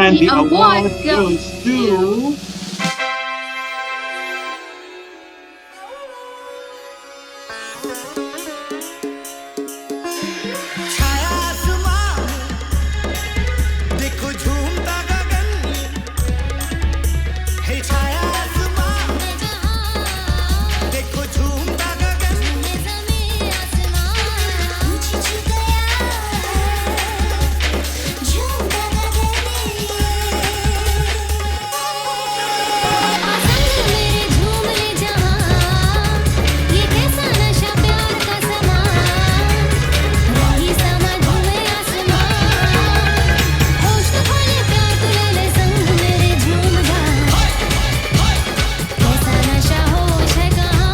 And The the award award goes goes to to छाया आसमान देखो झूमता गगन है छाया आसमान देखो झूमता गगन ज़मीं आसमान पूछ गया झूमता गगन संग मेरे झूम ले जहां ये कैसा नशा प्यार का समा रही समझ में आसमान होश तो खोले प्यार तू ले ले संग मेरे झूम जा कैसा नशा होश है कहाँ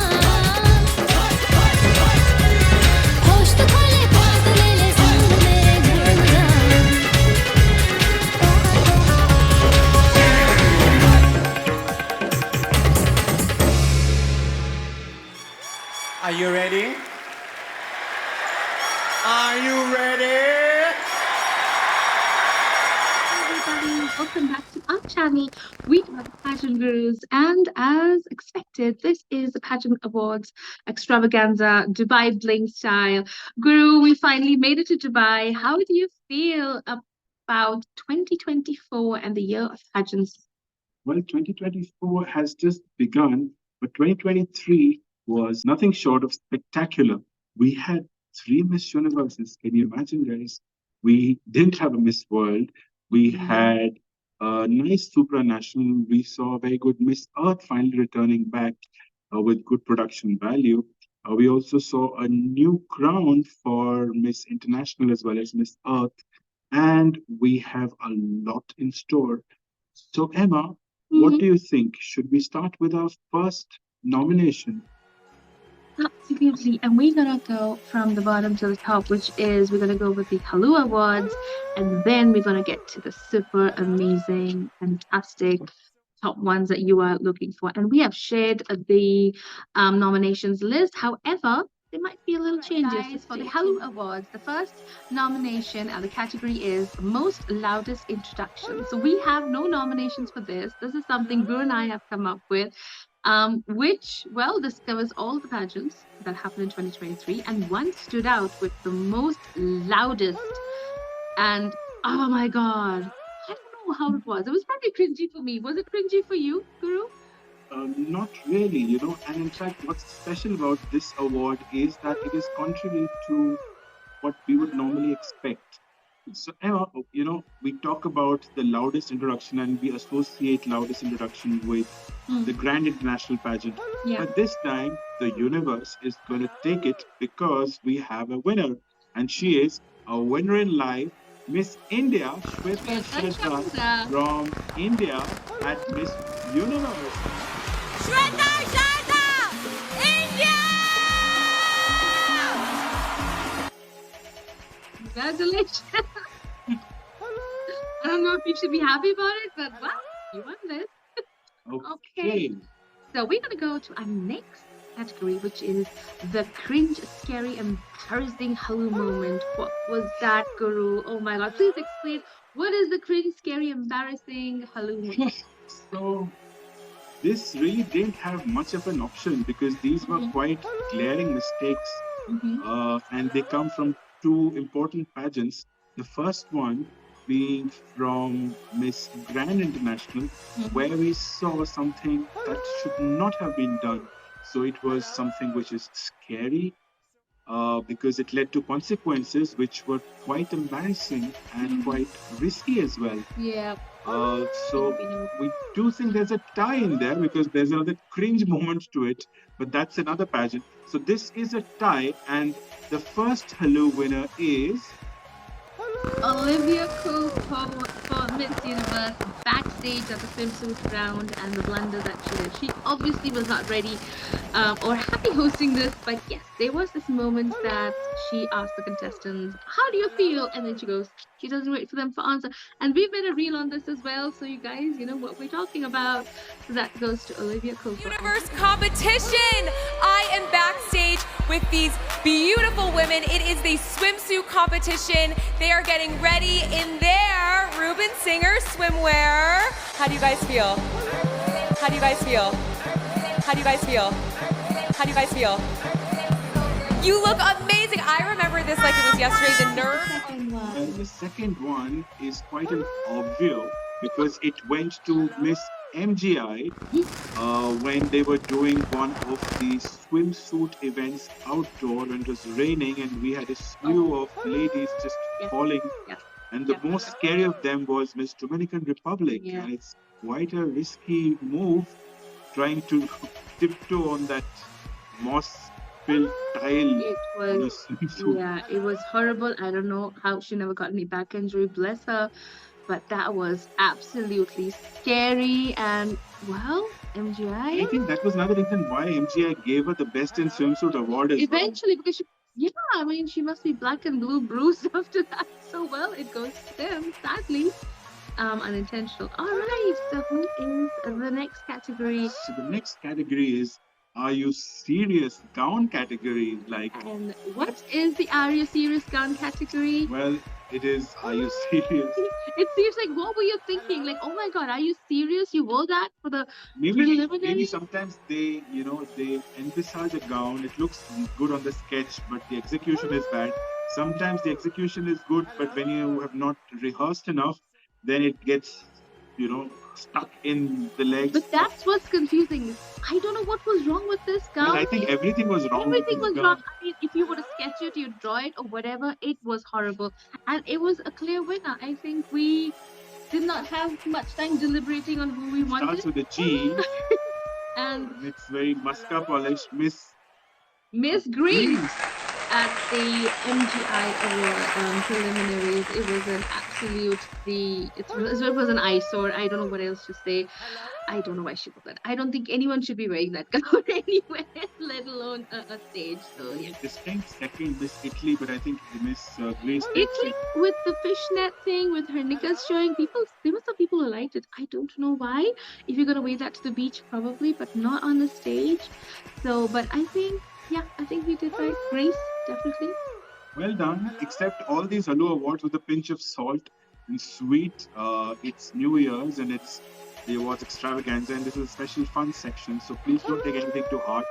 होश तो खोले प्यार तू ले ले संग मेरे झूम जा Are you ready? Are you ready? everybody. Welcome back to our channel. We are the Pageant Gurus, and as expected, this is the Pageant Awards extravaganza, Dubai Bling style. Guru, we finally made it to Dubai. How do you feel about 2024 and the year of pageants? Well, 2024 has just begun, but 2023 was nothing short of spectacular. We had three Miss Universes. Can you imagine, guys? We didn't have a Miss World. We had a nice supranational. We saw a very good Miss Earth finally returning back with good production value. We also saw a new crown for Miss International as well as Miss Earth. And we have a lot in store. So, Emma, what do you think? Should we start with our first nomination? Absolutely. And we're gonna go from the bottom to the top, which is we're gonna go with the Halloouuu Awards, and then we're gonna get to the super amazing, fantastic top ones that you are looking for. And we have shared the nominations list. However, there might be a little changes for the Halloouuu Awards. The first nomination and the category is Most Loudest Introduction. So we have no nominations for this. This is something Guru and I have come up with, which, well, this covers all the pageants that happened in 2023, and one stood out with the most loudest. And oh my God, I don't know how it was. It was probably cringy for me. Was it cringy for you, Guru? Not really, and in fact, what's special about this award is that it is contrary to what we would normally expect. So, Emma, we talk about the loudest introduction and we associate loudest introduction with the Grand International Pageant. Yeah. But this time, the universe is going to take it because we have a winner. And she is a winner in life, Miss India, Shweta Sharda from India at Miss Universe. Shweta Sharda, India! Congratulations. I don't know if you should be happy about it, but wow, you won this. Okay. So we're going to go to our next category, which is the cringe, scary, embarrassing Halloouuu moment. What was that, Guru? Oh my God. Please explain, what is the cringe, scary, embarrassing Halloouuu moment? So, this really didn't have much of an option because these were quite glaring mistakes, and they come from two important pageants. The first one being from Miss Grand International, where we saw something that should not have been done. So it was something which is scary because it led to consequences which were quite embarrassing and quite risky as well. Yeah. So we do think there's a tie in there because there's another cringe moment to it, but that's another pageant. So this is a tie, and the first Halloouuu winner is Olivia Cook for Miss Universe backstage at the swimsuit round and the blunder that she did. She obviously was not ready or happy hosting this, but yes, there was this moment that she asked the contestants, "How do you feel?" And then she doesn't wait for them for answer. And we've made a reel on this as well, so you guys, you know what we're talking about. So that goes to Olivia Cook. Universe competition. I am backstage with these beautiful women. It is the swimsuit competition. They are getting ready in their swimwear, Ruben Singer swimwear. How do you guys feel? How do you guys feel? How do you guys feel? How do you guys feel? You look amazing. I remember this like it was yesterday. The nerve. Second one. And the second one is quite an obvious because it went to Miss MGI when they were doing one of the swimsuit events outdoor and it was raining and we had a slew of ladies just Yes. falling. Yes. And the Yes. most scary of them was Miss Dominican Republic. Yeah. And it's quite a risky move trying to tiptoe on that moss-filled tile It on a was, swimsuit. yeah, it was horrible. I don't know how she never got any back injury, bless her. But that was absolutely scary. And well, I MGI think that was another reason why MGI gave her the Best in Swimsuit award as well. eventually, because she, yeah, I mean, she must be black and blue bruised after that. So well, it goes to them, sadly. Unintentional. All right. So who is the next category? So the next category is Are You Serious gown category. Like, And what is the Are You Serious Gown category? well, it is Are You Serious? It seems like, what were you thinking? Like, oh my God, are you serious? You wore that for the Maybe preliminary? sometimes they envisage a gown. It looks good on the sketch, but the execution is bad. Sometimes the execution is good, but when you have not rehearsed enough, then it gets stuck in the legs. But that's what's confusing. I don't know what was wrong with this gown. Well, I think everything was wrong. with Everything this was gown. wrong. I mean, if you were to sketch it, you draw it or whatever, it was horrible. And it was a clear winner. I think we did not have much time deliberating on who we Starts wanted. with a G, And and it's very masca polished. Miss Green at the MGI Award preliminaries, it was an it was an eyesore. I don't know what else to say. I don't know why she wore that. I don't think anyone should be wearing that gown anywhere, let alone a stage. So yeah. This came second, Miss Italy, but I think Miss Grace. Italy with the fishnet thing, with her knickers showing, there were some people who liked it. I don't know why. If you're gonna wear that to the beach, probably, but not on the stage. So, but I think we did right. Grace, definitely. Well done. Except all these Halloouuu awards with a pinch of salt and sweet. It's New Year's and it's the awards extravaganza, and this is a special fun section. So please don't take anything to heart.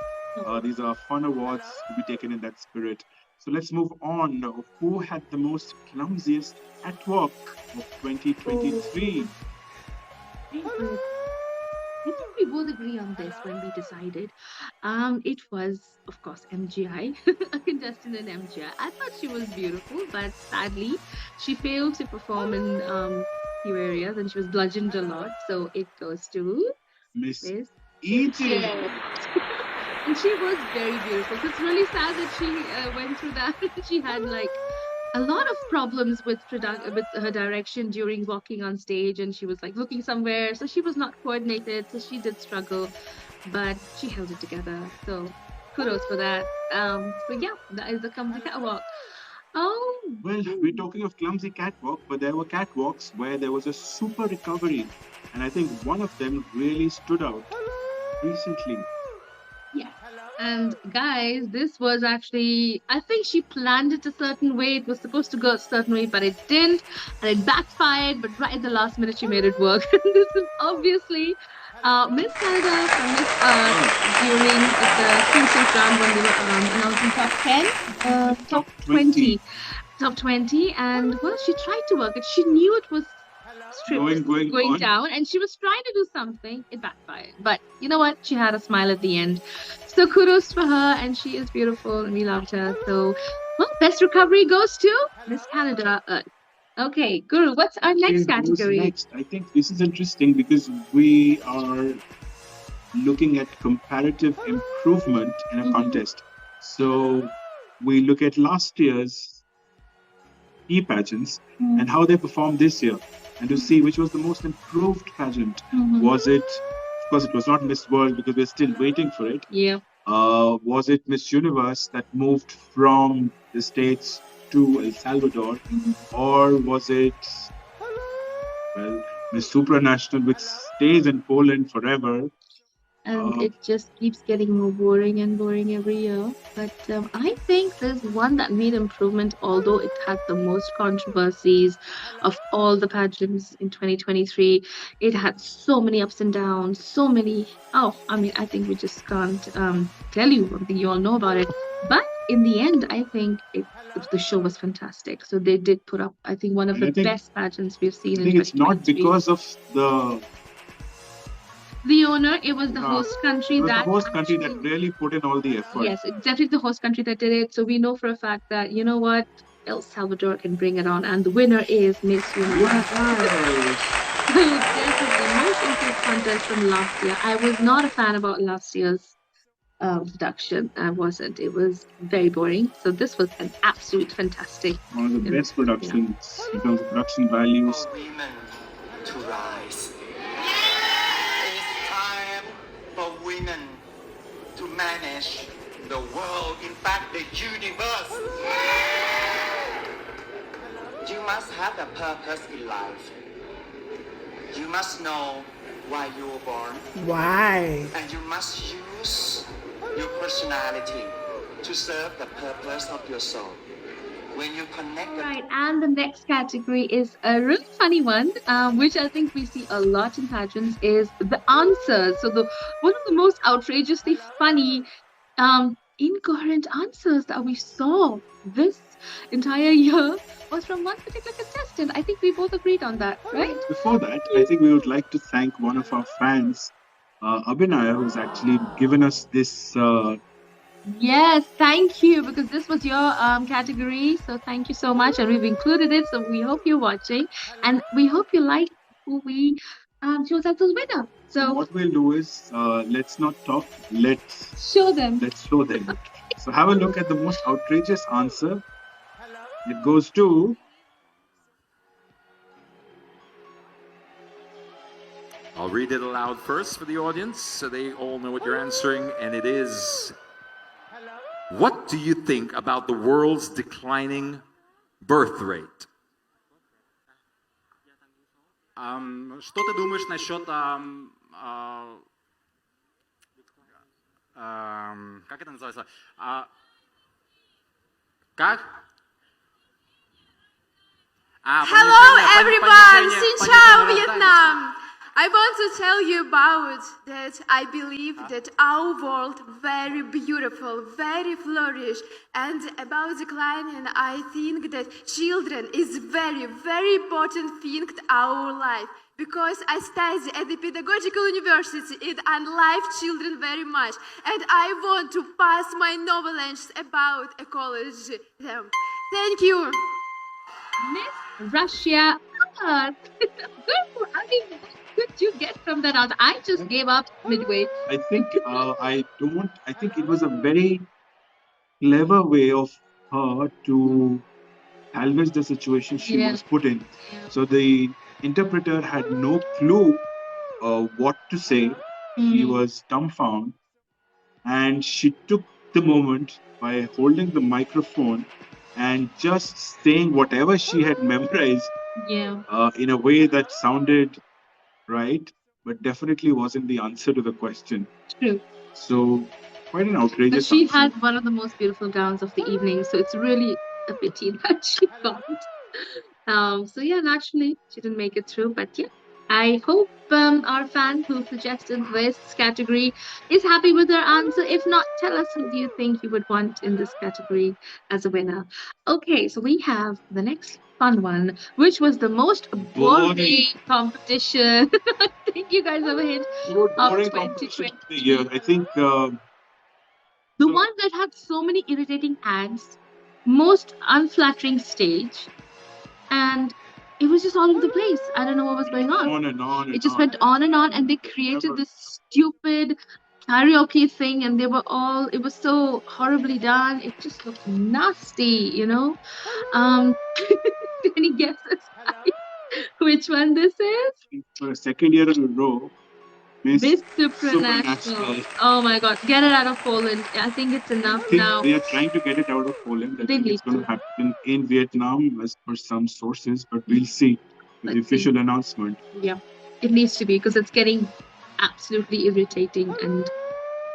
These are fun awards to be taken in that spirit. So let's move on. Who had the most clumsiest catwalk of 2023? I think we both agree on this when we decided. It was, of course, MGI, a contestant in MGI. I thought she was beautiful, but sadly, she failed to perform in few areas, and she was bludgeoned a lot. So it goes to Miss Miss Egypt. Yes. And she was very beautiful. So it's really sad that she went through that. She had like a lot of problems with her direction during walking on stage, and she was like looking somewhere, so she was not coordinated. So she did struggle, but she held it together. So kudos for that. So yeah, that is the clumsy catwalk. Oh, Well, we're talking of clumsy catwalk, but there were catwalks where there was a super recovery, and I think one of them really stood out recently. yes. And guys, this was actually, I think she planned it a certain way. It was supposed to go a certain way, but it didn't. And it backfired, but right at the last minute, she made it work. This is obviously Miss Canada from Miss during the swimsuit round when they were announcing top 10, top 20. Top 20. And well, she tried to work it. She knew it was Going on. down, and she was trying to do something. It backfired, but you know what, she had a smile at the end, so kudos for her, and she is beautiful and we loved her. So well, best recovery goes to Miss Canada. Okay, Guru, what's our next Okay, who's category? next? I think this is interesting because we are looking at comparative improvement in a Mhm. contest. So we look at last year's pageants Mhm. and how they performed this year, and to see which was the most improved pageant. Mhm. Was it, of course, it was not Miss World because we're still waiting for it. Yeah. Was it Miss Universe that moved from the States to El Salvador? Mhm. Or was it, well, Miss Supranational, which stays in Poland forever? and it just keeps getting more boring and boring every year. But I think there's one that made improvement, although it had the most controversies of all the pageants in 2023. It had so many ups and downs, so many. Oh, I mean, I think we just can't tell you. I think you all know about it. But in the end, I think the show was fantastic. So they did put up, I think, one of And I the think best pageants we've seen I in think it's not 2023. because of The owner, it was the host country it was the that host country that actually, really put in all the effort. yes, it's definitely the host country that did it. So we know for a fact that, you know what, El Salvador can bring it on. And the winner is Miss Universe. So definitely most improved contest from last year. I was not a fan about last year's production. I wasn't. It was very boring. So this was an absolute fantastic. One of the Yeah. best productions in terms of production values. For women to rise. It's time for women to manage the world, in fact, the universe. You must have a purpose in life. You must know why you were born, Why? and you must use your personality to serve the purpose of your soul. When you connect the Right, and the next category is a really funny one, which I think we see a lot in pageants, is the answers. So the one of the most outrageously funny, incoherent answers that we saw this entire year was from one particular contestant. I think we both agreed on that, right? Before that, I think we would like to thank one of our fans, Abhinaya, who's actually given us this. Yes, thank you, because this was your category. So thank you so much, and we've included it. So we hope you're watching, and we hope you like who we chose as the winner. So What we'll do is, let's not talk. Let's show them. show them. So have a look at the most outrageous answer. It goes to I'll read it aloud first for the audience so they all know what you're answering, and it is: what do you think about the world's declining birth rate? Что ты думаешь насчет, как это называется? Как? Hello everyone! Xin chào Vietnam! I want to tell you about that I believe that our world very beautiful, very flourish, and about declining I think that children is very, very important thing to our life. Because I study at the pedagogical university and love children very much, and I want to pass my knowledge about ecology them. Thank you. Miss Russia. I mean, what could you get from that answer? I just gave up midway. I think I think it was a very clever way of her to salvage the situation she Yeah. was put in. Yeah. So the interpreter had no clue what to say. She was dumbfounded, and she took the moment by holding the microphone and just saying whatever she had memorized Yeah. in a way that sounded right, but definitely wasn't the answer to the question. True. So quite an But outrageous she answer. had one of the most beautiful gowns of the evening, so it's really a pity that she can't. So yeah, naturally she didn't make it through, but yeah, I hope our fan who suggested this category is happy with their answer. If not, tell us who do you think you would want in this category as a winner. Okay, so we have the next fun one, which was the most boring competition I think you guys ever hit. Boring competition of the year. I think The one that had so many irritating ads, most unflattering stage, and it was just all over the place. I don't know what was going on. on and on. It just went on, and they created this stupid karaoke thing, and they were all, it was so horribly done. It just looked nasty, you know. Any guesses which one this is? For a second year in a row, Miss Miss Supranational. Supranational. Oh my God, get it out of Poland. I think it's enough I think now. they are trying to get it out of Poland. I They think it's need going to happen in Vietnam as per some sources, but we'll see with the Let's see. official announcement. Yeah, it needs to be because it's getting absolutely irritating and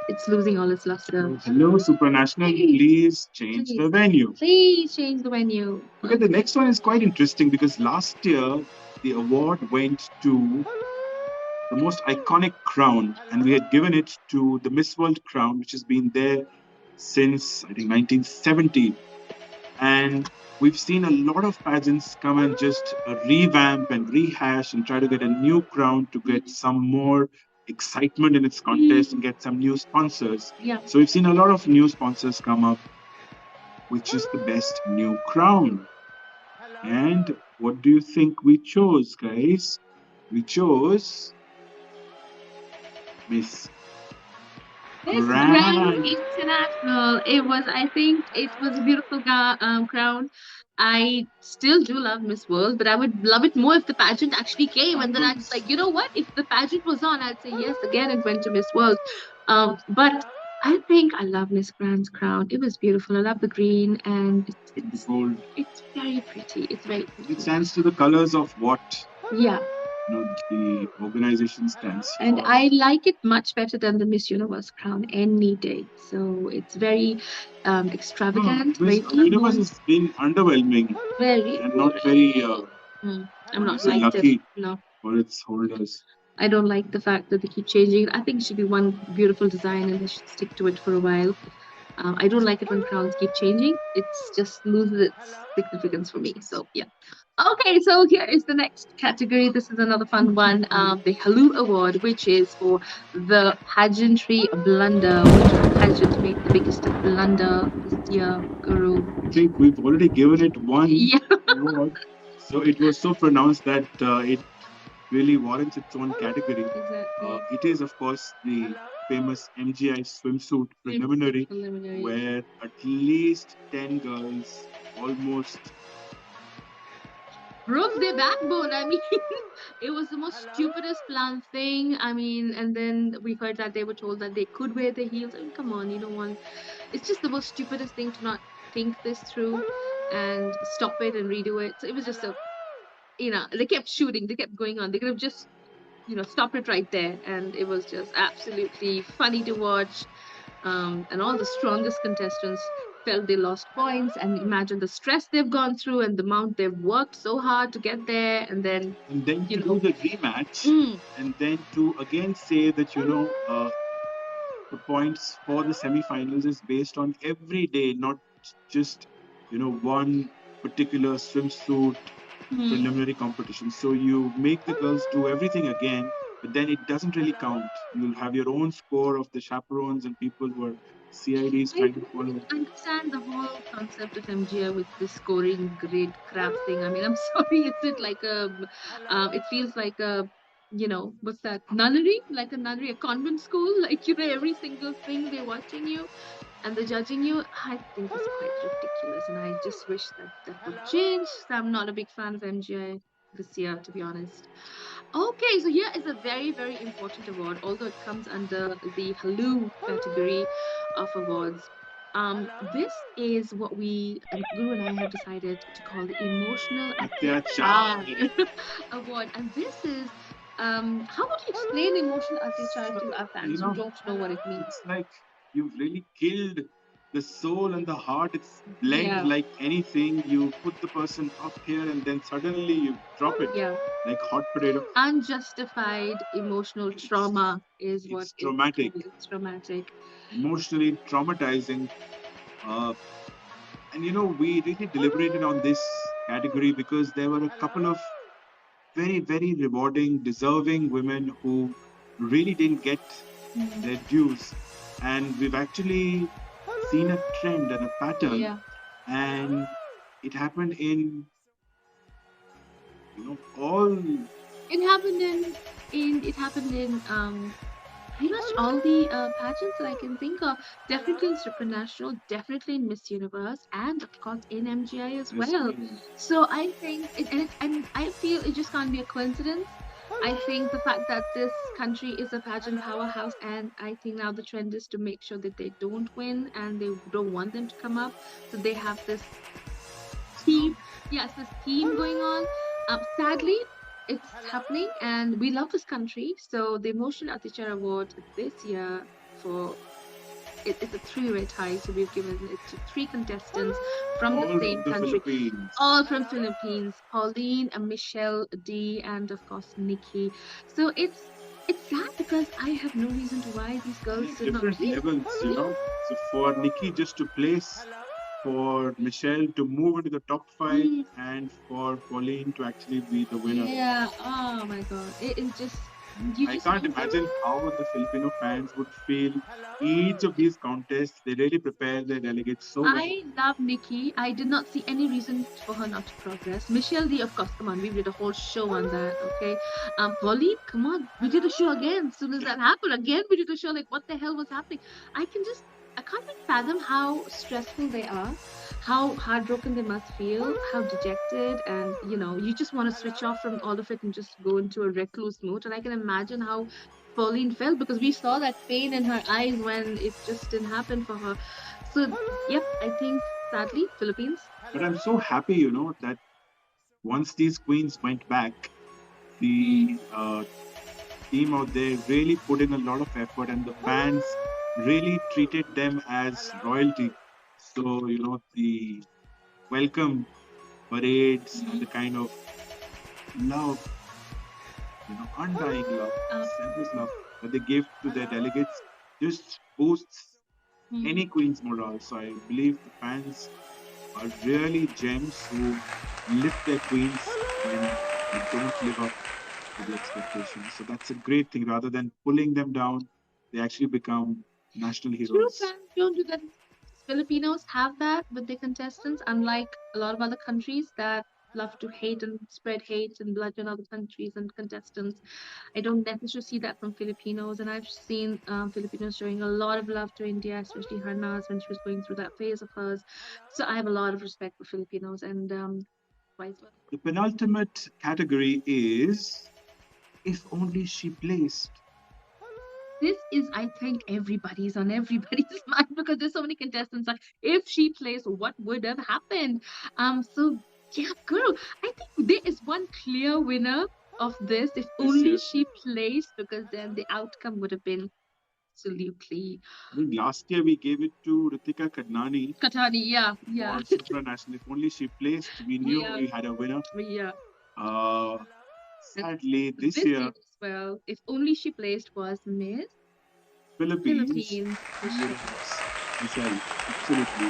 it's losing all its luster. Hello, Supranational, please change the venue. Please change the venue. Okay, the next one is quite interesting because last year the award went to the most iconic crown, and we had given it to the Miss World crown, which has been there since I think 1970. And we've seen a lot of pageants come and just revamp and rehash and try to get a new crown to get some more excitement in its contest and get some new sponsors. Yeah. So we've seen a lot of new sponsors come up, which is the best new crown. And what do you think we chose, guys? We chose Miss Miss Grand International. It was, I think, it was a beautiful crown. I still do love Miss World, but I would love it more if the pageant actually came, and then I'd like, you know what? If the pageant was on, I'd say yes again. It went to Miss World. But I think I love Miss Grand's crown. It was beautiful. I love the green, and It's gold. it's very pretty. It's very It pretty. stands to the colors of what Yeah. the organization stands And for. I like it much better than the Miss Universe crown any day. So it's very extravagant, Miss very Universe has been underwhelming very and not very, I'm not say, liked it. lucky No. for its holders. I don't like the fact that they keep changing. I think it should be one beautiful design and they should stick to it for a while. I don't like it when crowns keep changing. It's just loses its significance for me. So yeah. Okay, so here is the next category. This is another fun one. The Halloouuu Award, which is for the pageantry blunder. Which pageant made the biggest blunder this year, Guru? I think we've already given it one Yeah. award. So it was so pronounced that it really warrants its own category. Exactly. It is, of course, the famous MGI swimsuit preliminary, Preliminary. where at least 10 girls almost Broke their backbone. I mean, it was the most stupidest planned thing. I mean, and then we heard that they were told that they could wear the heels. I mean, come on, you don't want. It's just the most stupidest thing to not think this through and stop it and redo it. So it was just a, they kept shooting, they kept going on. They could have just, stopped it right there, and it was just absolutely funny to watch. And all the strongest contestants felt they lost points, and imagine the stress they've gone through and the amount they've worked so hard to get there, and then to do the rematch, Mm. and then to again say that the points for the semifinals is based on every day, not just one particular swimsuit preliminary competition. So you make the girls do everything again, but then it doesn't really count. You'll have your own score of the chaperones and people who are CIDs I trying to follow. understand the whole concept of MGI with the scoring grid crap thing. I mean, I'm sorry, is it like it feels like a, what's that, nunnery? Like a nunnery, a convent school? Like, every single thing they're watching you and they're judging you. I think it's quite ridiculous. And I just wish that that would change. So I'm not a big fan of MGI this year, to be honest. Okay, so here is a very, very important award, although it comes under the Halloouuu category of awards. This is what Guru and I have decided to call the Emotional Atyachar Award. And this is, how would you explain emotional atyachar to our fans who don't know what it means? It's like you've really killed the soul and the heart. It's blend Yeah. like anything. You put the person up here and then suddenly you drop it Yeah. like hot potato. Unjustified emotional trauma is what It's traumatic, it's traumatic. emotionally traumatizing. And we really deliberated on this category because there were a couple of very, very rewarding, deserving women who really didn't get their dues. And we've actually seen a trend and a pattern. Yeah. And it happened in, all. It happened in pretty much all the pageants that I can think of. Definitely in Supranational, definitely in Miss Universe, and of course in MGI as well. So I think, and I feel it just can't be a coincidence. I think the fact that this country is a pageant powerhouse, and I think now the trend is to make sure that they don't win and they don't want them to come up. So they have this theme, yes, this theme going on. Sadly, it's happening, and we love this country. So the Emotional Atichar Award this year for it's a three-way tie. So we've given it to three contestants from the All same the country, Philippines. all from Philippines: Pauline, Michelle D, and of course Nikki. So it's sad because I have no reason to why these girls did not Different play. levels, you know. So for Nikki just to place, for Michelle to move into the top five, Mm. and for Pauline to actually be the winner. Yeah. Oh my God. It is just you I just can't want- imagine how the Filipino fans would feel. Each of these contests, they really prepare their delegates so well. I love Nikki. I did not see any reason for her not to progress. Michelle D, of course, come on, we did a whole show on that, okay? Pauline, come on, we did a show again. As soon as that happened, again we did a show. Like, what the hell was happening? I can't even fathom how stressful they are, how heartbroken they must feel, how dejected, and you just want to switch off from all of it and just go into a recluse mood. And I can imagine how Pauline felt because we saw that pain in her eyes when it just didn't happen for her. So, yep, I think sadly, Philippines. But I'm so happy, you know, that once these queens went back, the team out there really put in a lot of effort, and the fans really treated them as royalty. So, you know, the welcome parades and the kind of love, you know, undying love, selfless love that they give to their delegates just boosts any queen's morale. So I believe the fans are really gems who lift their queens when they don't live up to the expectations. So that's a great thing. Rather than pulling them down, they actually become national True heroes. fans don't do that. Filipinos have that with their contestants, unlike a lot of other countries that love to hate and spread hate and bludgeon other countries and contestants. I don't necessarily see that from Filipinos, and I've seen Filipinos showing a lot of love to India, especially Harnas when she was going through that phase of hers. So I have a lot of respect for Filipinos, and vice versa. The penultimate category is if only she placed. This is, I think, everybody's on everybody's mind because there's so many contestants. Like, if she plays, what would have happened? So yeah, girl, I think there is one clear winner of this. If only year. she plays, because then the outcome would have been absolutely I think last year we gave it to Ritika Kadnani Katani. Yeah, yeah, for supranational. If only she placed, we knew Yeah. we had a winner. yeah. Sadly, this This year year, as well, if only she placed was Miss Philippines. Philippines. Yes, Michelle, absolutely.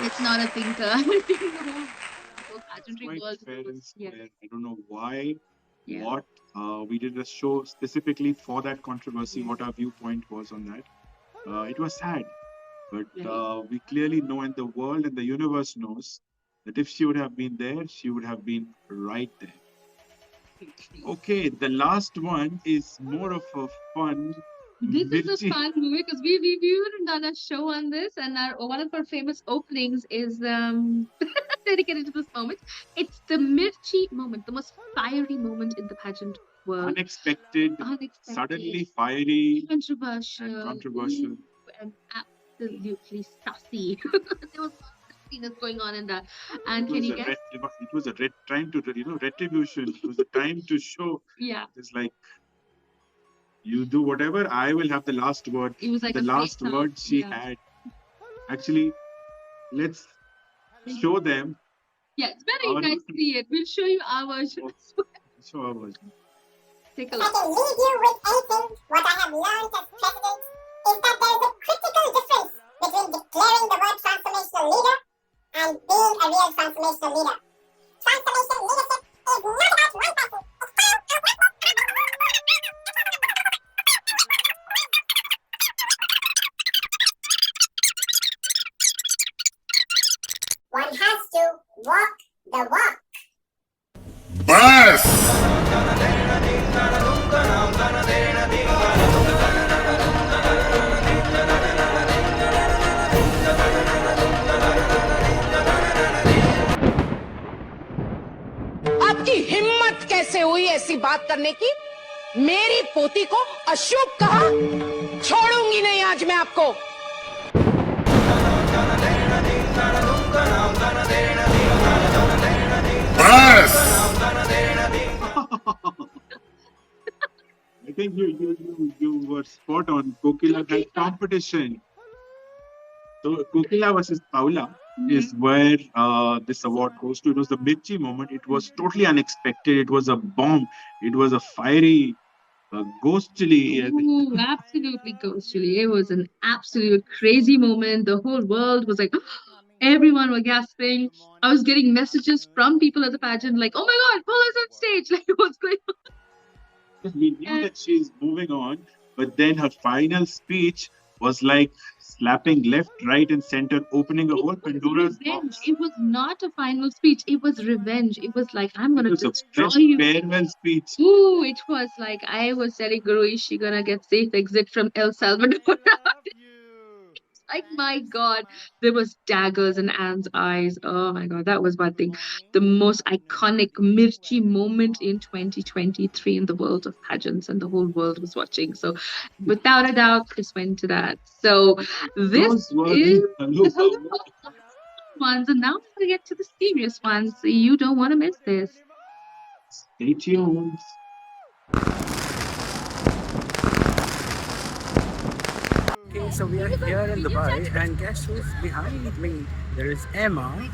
It's not a thinker. I think the whole pageantry Quite world fair and was, yeah. square. I don't know why, Yeah. what. We did a show specifically for that controversy, what our viewpoint was on that. It was sad, but we clearly know, and the world and the universe knows, that if she would have been there, she would have been right there. Okay, the last one is more of a fun. This is Mirchi. a fun movie because we haven't done a show on this, and one of our famous openings is dedicated to this moment. It's the Mirchi moment, the most fiery moment in the pageant world. Unexpected, suddenly fiery, controversial, and controversial. and absolutely sassy. There was a lot of sassiness going on in that. And It can was you a guess? it was a time to, retribution. It was a time to show. Yeah, It's like, you do whatever, I will have the last word. it was like The a last face-off. word she Yeah. had. Actually, let's show them. Yeah, it's better you Our- guys see it. We'll show you our version. Show our version. Take a If look. I can leave you with anything, what I have learned as president is that there is a critical difference between declaring the word transformational leader and being a real transformational leader. Transformational leadership is not about one person. One has to walk the walk. आपकी हिम्मत कैसे हुई ऐसी बात करने की? मेरी पोती को अशुभ कहा? छोड़ूंगी नहीं आज मैं आपको. I think you were spot on. Kokila had competition. So Kokila versus Paula is where this award goes to. It was the Mirchi moment. It was totally unexpected. It was a bomb. It was a fiery, ghostly. Ooh, absolutely ghostly. It was an absolute crazy moment. The whole world was like, everyone were gasping. I was getting messages from people at the pageant like, "Oh my God, Paula's on stage!" Like, what's going on? We knew And that she's moving on, but then her final speech was like slapping left, right, and center, opening a it whole was Pandora's revenge. box. It was not a final speech. It was revenge. It was like, I'm It gonna was a destroy best you. farewell speech. Ooh, it was like I was telling Guru, is she gonna get safe exit from El Salvador? Like, my God, there was daggers in Anne's eyes. Oh my God, that was one thing. The most iconic Mirchi moment in 2023 in the world of pageants, and the whole world was watching. So, without a doubt, this went to that. So, this Those were is the the Halloouuu ones, and now we're gonna get to the serious ones. You don't want to miss this. Stay tuned. Okay, so we are here in Dubai, and guess who's behind me? There is Emma.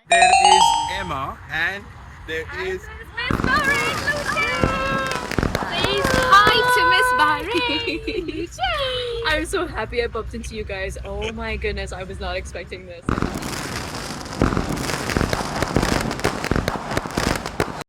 There is Emma, and there is Hi to Miss Bahrain. I'm so happy I bumped into you guys. Oh my goodness, I was not expecting this.